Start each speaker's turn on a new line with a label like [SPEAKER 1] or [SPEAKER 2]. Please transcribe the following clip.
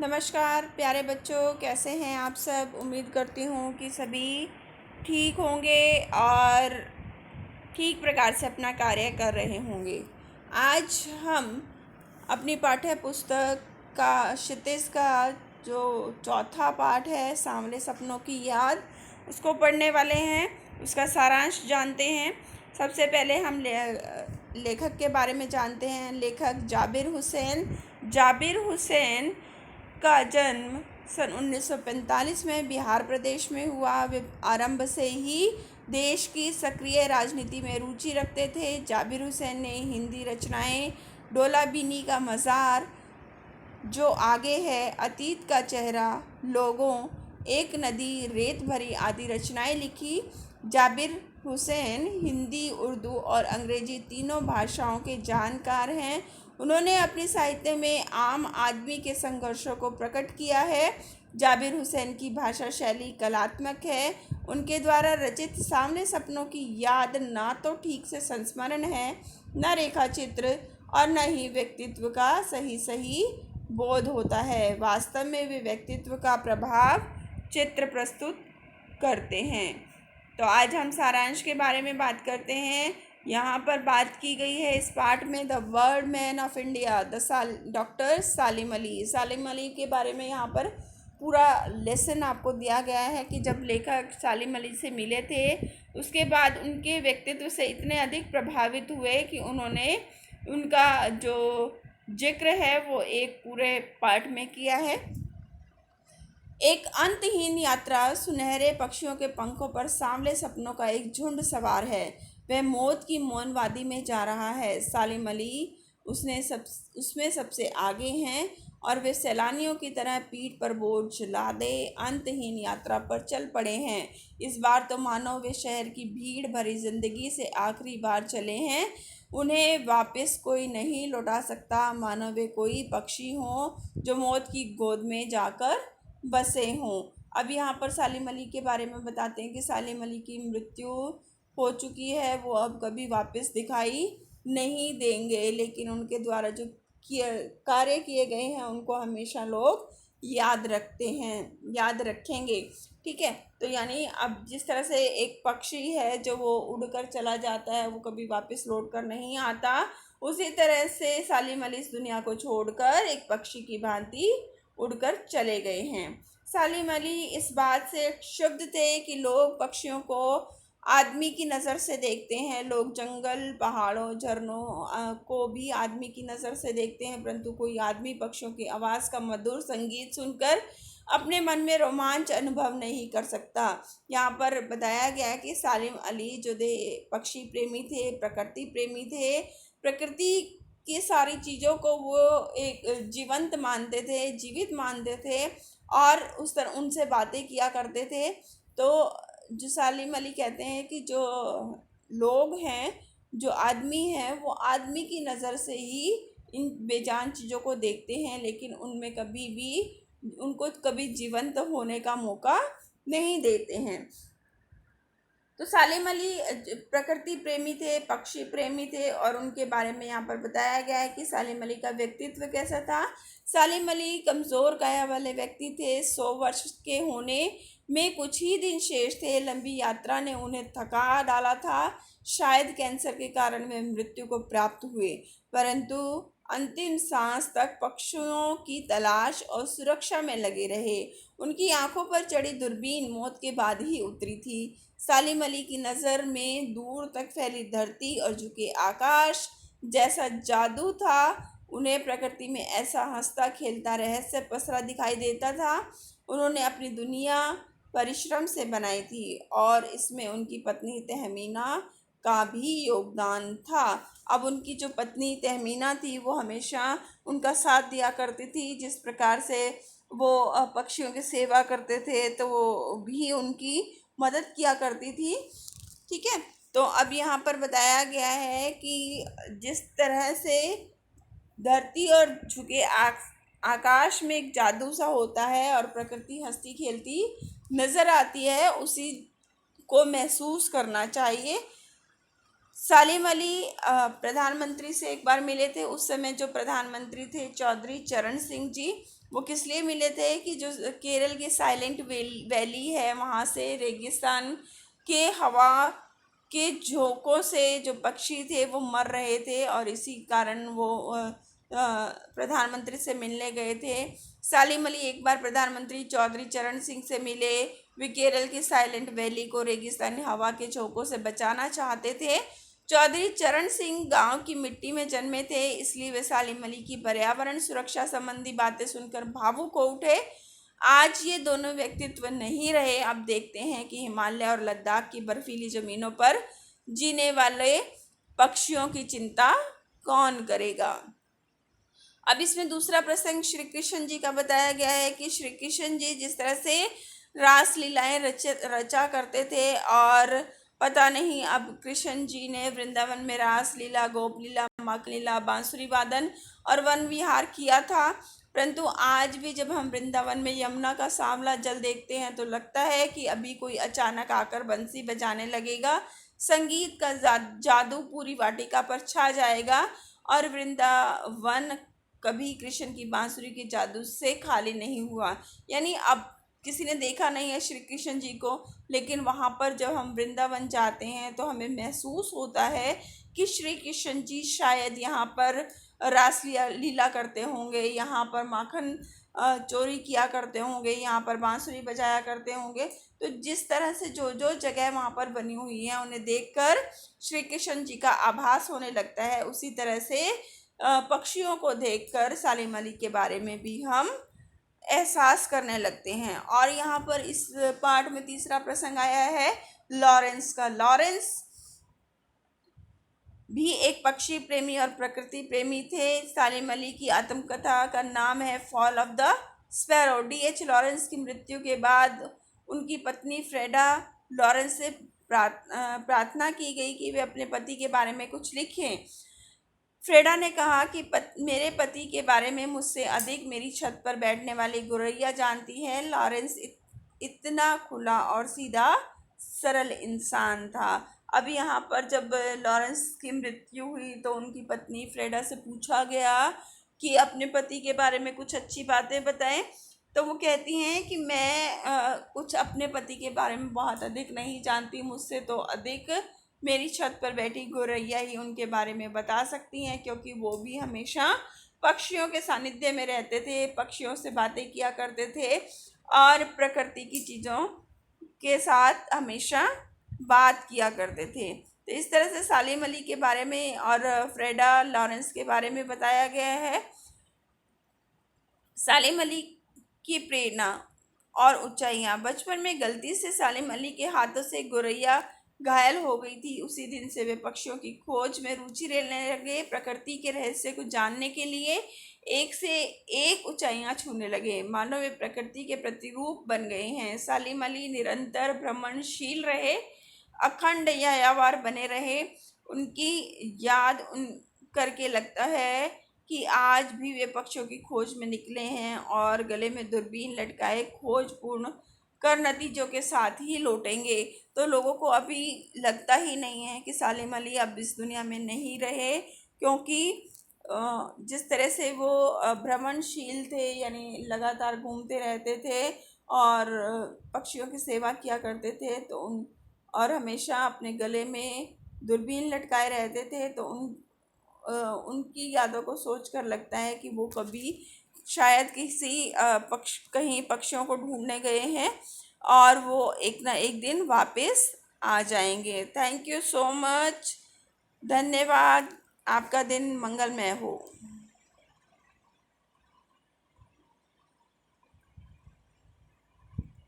[SPEAKER 1] नमस्कार प्यारे बच्चों, कैसे हैं आप सब। उम्मीद करती हूँ कि सभी ठीक होंगे और ठीक प्रकार से अपना कार्य कर रहे होंगे। आज हम अपनी पाठ्य पुस्तक का क्षितिज का जो चौथा पाठ है, सांवले सपनों की याद, उसको पढ़ने वाले हैं। उसका सारांश जानते हैं। सबसे पहले हम लेखक के बारे में जानते हैं। लेखक जाबिर हुसैन का जन्म सन 1945 में बिहार प्रदेश में हुआ। वे आरंभ से ही देश की सक्रिय राजनीति में रुचि रखते थे। जाबिर हुसैन ने हिंदी रचनाएं डोला बीनी का मज़ार, जो आगे है, अतीत का चेहरा, लोगों, एक नदी, रेत भरी आदि रचनाएं लिखी। जाबिर हुसैन हिंदी, उर्दू और अंग्रेजी तीनों भाषाओं के जानकार हैं। उन्होंने अपनी साहित्य में आम आदमी के संघर्षों को प्रकट किया है। जाबिर हुसैन की भाषा शैली कलात्मक है। उनके द्वारा रचित सामने सपनों की याद ना तो ठीक से संस्मरण है, न रेखा चित्र और न ही व्यक्तित्व का सही बोध होता है। वास्तव में वे व्यक्तित्व का प्रभाव चित्र प्रस्तुत करते हैं। तो आज हम सारांश के बारे में बात करते हैं। यहाँ पर बात की गई है इस पाठ में the world man of India doctor Salim Ali के बारे में यहाँ पर पूरा लेसन आपको दिया गया है कि जब लेखक सालिम अली से मिले थे, उसके बाद उनके व्यक्तित्व से इतने अधिक प्रभावित हुए कि उन्होंने उनका जो जिक्र है वो एक पूरे पाठ में किया है। एक अंतहीन यात्रा, सुनहरे पक्षियों के पंखों पर सांवले सपनों का एक झुंड सवार है। वह मौत की मौन वादी में जा रहा है। सालिम अली उसमें सबसे आगे हैं और वे सैलानियों की तरह पीठ पर बोझ लादे अंतहीन यात्रा पर चल पड़े हैं। इस बार तो मानो वे शहर की भीड़ भरी जिंदगी से आखिरी बार चले हैं। उन्हें वापस कोई नहीं लौटा सकता, मानो वे कोई पक्षी हों जो मौत की गोद में जाकर बसे हों। अब यहाँ पर सालिम अली के बारे में बताते हैं कि सालिम अली की मृत्यु हो चुकी है, वो अब कभी वापस दिखाई नहीं देंगे, लेकिन उनके द्वारा जो कार्य किए गए हैं उनको हमेशा लोग याद रखेंगे। ठीक है, तो यानी अब जिस तरह से एक पक्षी है जो वो उड़कर चला जाता है, वो कभी वापस लौट कर नहीं आता, उसी तरह से सालिम अली इस दुनिया को छोड़कर एक पक्षी की भांति उड़कर चले गए हैं। सालिम अली इस बात से क्षुब्ध थे कि लोग पक्षियों को आदमी की नज़र से देखते हैं। लोग जंगल, पहाड़ों, झरनों को भी आदमी की नज़र से देखते हैं, परंतु कोई आदमी पक्षियों की आवाज़ का मधुर संगीत सुनकर अपने मन में रोमांच अनुभव नहीं कर सकता। यहाँ पर बताया गया है कि सालिम अली जो पक्षी प्रेमी थे, प्रकृति प्रेमी थे। प्रकृति की सारी चीज़ों को वो एक जीवित मानते थे और उस तरह उनसे बातें किया करते थे। तो जो सालिम अली कहते हैं कि जो लोग हैं, जो आदमी हैं, वो आदमी की नज़र से ही इन बेजान चीज़ों को देखते हैं, लेकिन उनको कभी जीवंत होने का मौका नहीं देते हैं। तो सालिम अली प्रकृति प्रेमी थे, पक्षी प्रेमी थे और उनके बारे में यहाँ पर बताया गया है कि सालिम अली का व्यक्तित्व कैसा था। सालिम अली कमज़ोर काया वाले व्यक्ति थे। 100 वर्ष के होने में कुछ ही दिन शेष थे। लंबी यात्रा ने उन्हें थका डाला था। शायद कैंसर के कारण वे मृत्यु को प्राप्त हुए, परंतु अंतिम सांस तक पक्षियों की तलाश और सुरक्षा में लगे रहे। उनकी आंखों पर चढ़ी दूरबीन मौत के बाद ही उतरी थी। सालिम अली की नज़र में दूर तक फैली धरती और झुके आकाश जैसा जादू था। उन्हें प्रकृति में ऐसा हंसता खेलता रहस्य पसरा दिखाई देता था। उन्होंने अपनी दुनिया परिश्रम से बनाई थी और इसमें उनकी पत्नी तहमीना का भी योगदान था। अब उनकी जो पत्नी तहमीना थी वो हमेशा उनका साथ दिया करती थी। जिस प्रकार से वो पक्षियों की सेवा करते थे, तो वो भी उनकी मदद किया करती थी। ठीक है, तो अब यहाँ पर बताया गया है कि जिस तरह से धरती और झुके आकाश में एक जादू सा होता है और प्रकृति हंसती खेलती नज़र आती है, उसी को महसूस करना चाहिए। सालिम अली प्रधानमंत्री से एक बार मिले थे। उस समय जो प्रधानमंत्री थे चौधरी चरण सिंह जी, वो किस लिए मिले थे कि जो केरल की साइलेंट वैली है वहाँ से रेगिस्तान के हवा के झोंकों से जो पक्षी थे वो मर रहे थे और इसी कारण वो प्रधानमंत्री से मिलने गए थे। सालिम अली एक बार प्रधानमंत्री चौधरी चरण सिंह से मिले। वे केरल की साइलेंट वैली को रेगिस्तानी हवा के झोंकों से बचाना चाहते थे। चौधरी चरण सिंह गांव की मिट्टी में जन्मे थे, इसलिए वे सालिम अली की पर्यावरण सुरक्षा संबंधी बातें सुनकर भावुक हो उठे। आज ये दोनों व्यक्तित्व नहीं रहे। अब देखते हैं कि हिमालय और लद्दाख की बर्फीली ज़मीनों पर जीने वाले पक्षियों की चिंता कौन करेगा। अब इसमें दूसरा प्रसंग श्री कृष्ण जी का बताया गया है कि श्री कृष्ण जी जिस तरह से रास लीलाएं रचा करते थे, और पता नहीं अब कृष्ण जी ने वृंदावन में रास लीला, गोप लीला, मक लीला, बांसुरी वादन और वन विहार किया था। परंतु आज भी जब हम वृंदावन में यमुना का सांवला जल देखते हैं तो लगता है कि अभी कोई अचानक आकर बंसी बजाने लगेगा, संगीत का जादू पूरी वाटिका पर छा जाएगा और वृंदावन कभी कृष्ण की बांसुरी के जादू से खाली नहीं हुआ। यानी अब किसी ने देखा नहीं है श्री कृष्ण जी को, लेकिन वहाँ पर जब हम वृंदावन जाते हैं तो हमें महसूस होता है कि श्री कृष्ण जी शायद यहाँ पर रास लीला करते होंगे, यहाँ पर माखन चोरी किया करते होंगे, यहाँ पर बांसुरी बजाया करते होंगे। तो जिस तरह से जो जो जगह वहाँ पर बनी हुई हैं उन्हें देखकर श्री कृष्ण जी का आभास होने लगता है, उसी तरह से पक्षियों को देखकर सालिम अली के बारे में भी हम एहसास करने लगते हैं। और यहाँ पर इस पार्ट में तीसरा प्रसंग आया है लॉरेंस का। लॉरेंस भी एक पक्षी प्रेमी और प्रकृति प्रेमी थे। सालिम अली की आत्मकथा का नाम है fall of the sparrow. D.H. Lawrence की मृत्यु के बाद उनकी पत्नी फ्रेडा लॉरेंस से प्रार्थना की गई कि वे अपने पति के बारे में कुछ लिखें। फ्रेडा ने कहा कि मेरे पति के बारे में मुझसे अधिक मेरी छत पर बैठने वाली गुरैया जानती है। लॉरेंस इतना खुला और सीधा सरल इंसान था। अब यहाँ पर जब लॉरेंस की मृत्यु हुई तो उनकी पत्नी फ्रेडा से पूछा गया कि अपने पति के बारे में कुछ अच्छी बातें बताएं, तो वो कहती हैं कि मैं कुछ अपने पति के बारे में बहुत अधिक नहीं जानती, मुझसे तो अधिक मेरी छत पर बैठी गोरैया ही उनके बारे में बता सकती हैं, क्योंकि वो भी हमेशा पक्षियों के सानिध्य में रहते थे, पक्षियों से बातें किया करते थे और प्रकृति की चीज़ों के साथ हमेशा बात किया करते थे। तो इस तरह से सालिम अली के बारे में और फ्रेडा लॉरेंस के बारे में बताया गया है। सालिम अली की प्रेरणा और ऊंचाइयां। बचपन में गलती से सालिम अली के हाथों से गोरैया घायल हो गई थी। उसी दिन से वे पक्षियों की खोज में रुचि लेने लगे, प्रकृति के रहस्य को जानने के लिए एक से एक ऊंचाइयां छूने लगे, मानो वे प्रकृति के प्रतिरूप बन गए हैं। सालिम अली निरंतर भ्रमणशील रहे, अखंड यायावर बने रहे। उनकी याद करके लगता है कि आज भी वे पक्षियों की खोज में निकले हैं और गले में दूरबीन लटकाए खोज पूर्ण कर नतीजों के साथ ही लौटेंगे। तो लोगों को अभी लगता ही नहीं है कि सालिम अली अब इस दुनिया में नहीं रहे, क्योंकि जिस तरह से वो भ्रमणशील थे, यानी लगातार घूमते रहते थे और पक्षियों की सेवा किया करते थे, तो और हमेशा अपने गले में दूरबीन लटकाए रहते थे, तो उनकी यादों को सोचकर लगता है कि वो कभी शायद किसी कहीं पक्षियों को ढूंढने गए हैं और वो एक ना एक दिन वापस आ जाएंगे। Thank you so much. धन्यवाद। आपका दिन मंगलमय हो।